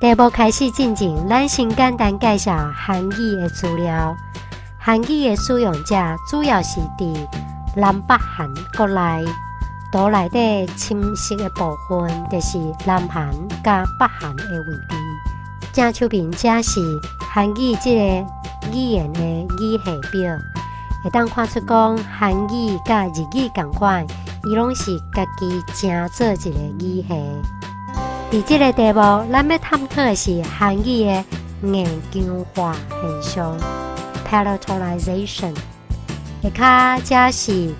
题目开始进前，咱先简单介绍韩语的资料。韩语的使用者主要是伫南北韩国内，岛内底侵蚀的部分就是南韩甲北韩的位置。正手边这是韩语这个语言的语系表，会当看出讲韩语甲日语同款，伊拢是家己正做一个语系。伫这个题目，咱要探讨的是韩语的硬强化现象 （palatalization）。下骹这是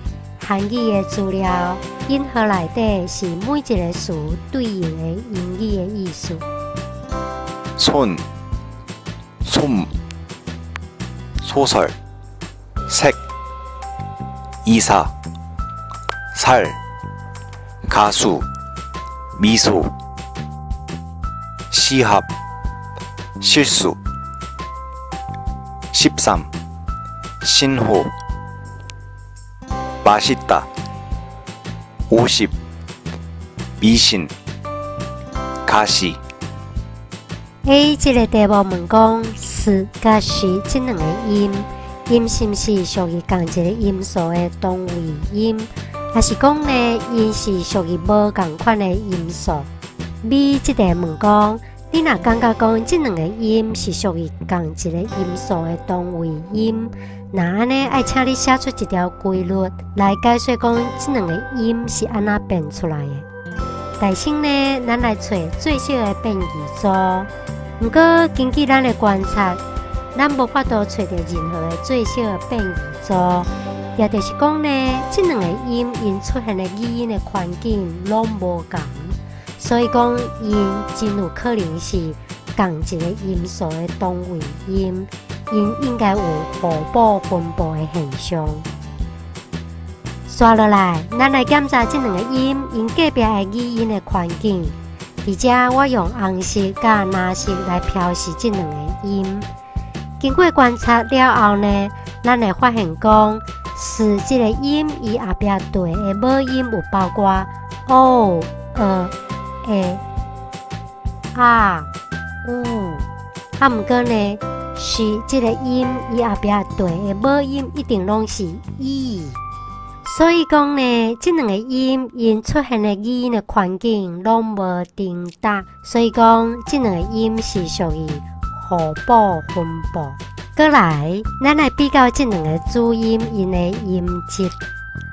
韩语的资料，音盒内底是每一个词对应的英语的意思。손, 소설, 색, 이사, 살, 가수, 미소, 시합, 실수, 13, 신호, 맛있다, 50, 미신, 가시。这个题目问讲，是甲是这两个音是毋是属于同一个音素的同位音，还是讲呢，因是属于无同款的音素？B 这题问讲，你若感觉讲这两个音是属于同一个音素的同位音，那安尼爱请你写出一条规律来解说讲这两个音是安怎变出来的。第先呢，咱来找最少的变异组。不过，根据咱的观察，咱无法度找到任何的最少的变异组，也就是讲呢，这两个音因出现的语音的环境拢无同，所以讲因真有可能是同一个音素的同位音，因应该有互补分布的现象。刷落来，咱来检查这两个音因隔壁的语音的环境。而且我用红色甲蓝色来标示这两个音。经过观察了后呢，咱会发现讲，是这个音伊后壁对的母音有包括 o、e、r、u， 不过呢，是这个音伊后壁对的母音一定拢是 e。所以讲呢，这两个音因出现的语音的环境拢无重大，所以讲这两个音是属于互补分布。过来，咱来比较这两个主音因的音质。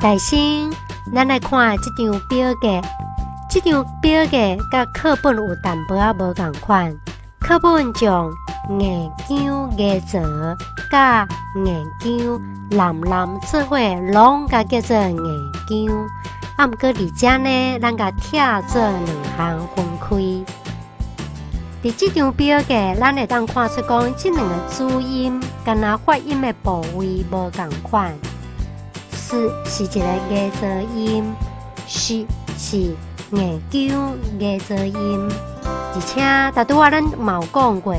首先，咱来看这张表格，这张表格甲课本有淡薄仔无同款。课本将硬姜、牙槽甲硬姜蓝做伙，拢甲叫做硬姜。不过而且呢，咱甲拆做两项分开。伫这张表格，咱会当看出讲，这两个主音敢若发音的部位无同款。是一个牙槽音，是硬姜牙槽音。而且，大拄咱嘛有讲过，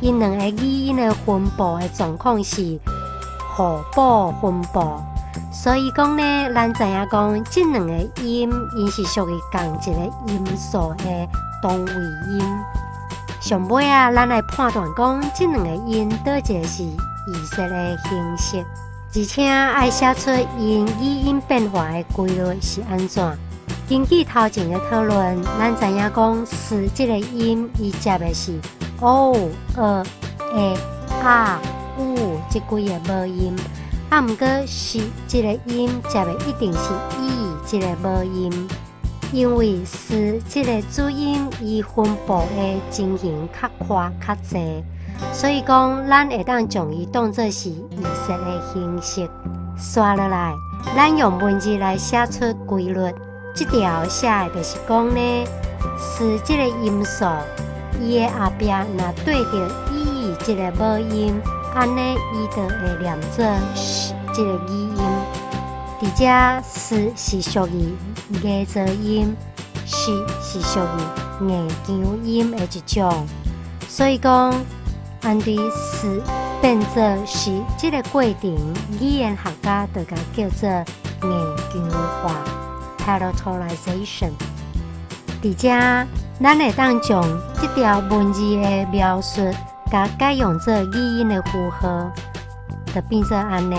因两个语音的分布的状况是互补分布，所以讲呢，咱知影讲这两个音因是属于同一个音素的同位音。上尾啊，咱来判断讲这两个音倒一个是异色的形式，而且爱写出因语音变化的规律是安怎。根据头前的讨论，咱知影讲是这个音伊接的是 o、e、r、u 这几个母音，不过是这个音接的一定是 e 这个母音，因为是这个主音伊分布的情形较宽较济，所以讲咱会当将伊当作是异色的形式。刷落来，咱用文字来写出规律。这条写的就是讲呢，是这个音素，伊的后壁若对着 e 这个母音，安尼伊就会念作是这个语音。而且是属于牙槽音，是属于硬姜音的一种，所以讲，按对是变作是这个过程，语言学家就甲叫做硬姜化。palatalization， 而且咱会当将这条文字的描述，甲改用做语音的符号，就变做安尼。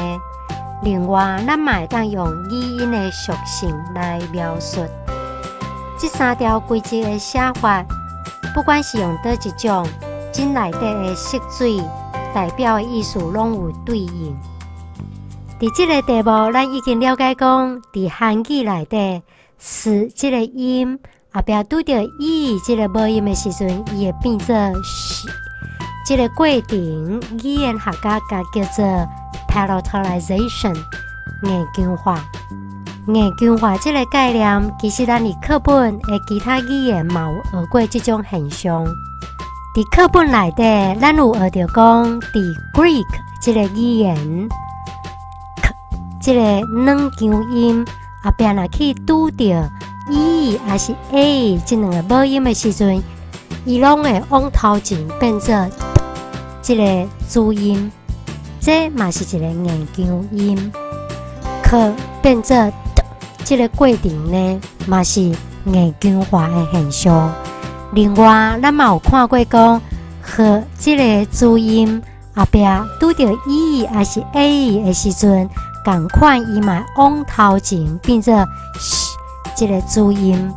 另外，咱嘛会当用语音的属性来描述。这3条规则的写法，不管是用倒一种，井内底的色水代表的意思拢有对应。伫这个题目，咱已经了解讲，伫汉语内底，是这个音。后壁拄到伊这个母音的时阵，伊会变做是。这个过程，语言学家甲叫做 palatalization 硬腔化。硬腔化这个概念，其实咱伫课本的其他语言嘛有学过这种现象。伫课本内底，咱有学到讲，伫 Greek 这个语言，这个软腔音后壁若去拄到E 还是 A 这两个母音的时阵，伊拢会往头前变做这个主音，这嘛是一个硬腔音。可变做这个过程呢，嘛是硬腔化的现象。另外，咱嘛有看过讲，和这个主音后壁拄到 E 还是 A 的时阵，同款伊嘛往头前变做这个主音，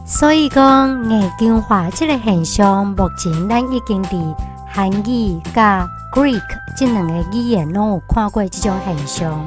所以讲硬腔化这个现象，目前咱已经伫韩语甲 Greek 这两个语言拢有看过这种现象。